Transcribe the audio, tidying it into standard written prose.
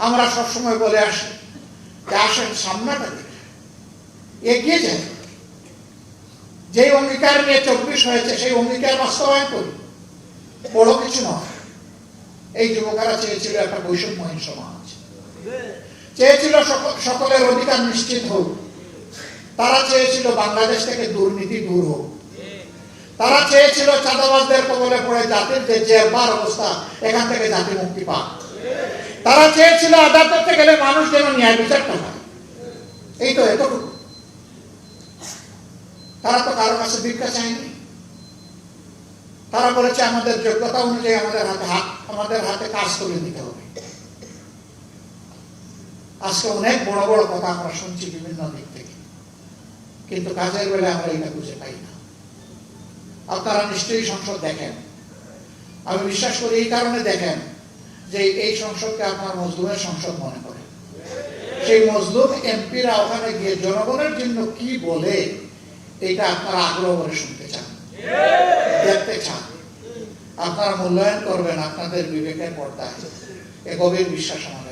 আমরা সবসময় বলে আসি যে আসেন সামনাটা দেখে এগিয়ে যায়, যে অঙ্গীকার নিয়ে 24 হয়েছে সেই অঙ্গীকার বাস্তবায়ন করি, বড় কিছু নয়। এই যুবকেরা চেয়েছিল একটা বৈষম্যহীন সমাজ, চেয়েছিল সকলের অধিকার নিশ্চিত হোক, তারা চেয়েছিল বাংলাদেশ থেকে দুর্নীতি দূর হোক, তারা চেয়েছিল চাঁদাবাজদের কবলে পড়ে জাতির যে জেরবার অবস্থা এখান থেকে জাতি মুক্তি পাক, তারা চেয়েছিল আদালতে গেলে মানুষ যেন ন্যায় বিচারটা পায়। এই তো এতটুকু। তারা তো কারো কাছে ভিক্ষা চায়নি, তারা বলেছে আমাদের যোগ্যতা অনুযায়ী আমাদের হাতে কাজ করে দিতে হবে। আজকে অনেক বড় বড় কথা আমরা শুনছি বিভিন্ন দিক থেকে, কিন্তু কাজের বেলায় আমরা এটা বুঝে পাই না। আপনারা নিশ্চয়ই সংসদ দেখেন, আমি বিশ্বাস করি এই কারণে দেখেন যে এই সংসদকে আপনার মজলুমের সংসদ মনে করেন। সেই মজলুম এমপিরা ওখানে গিয়ে জনগণের জন্য কি বলে এটা আপনারা আগ্রহ করে শুনতে চান, দেখতে চান, আপনারা মূল্যায়ন করবেন আপনাদের বিবেকের পর্দায়। এ গভীর বিশ্বাস আমাদের।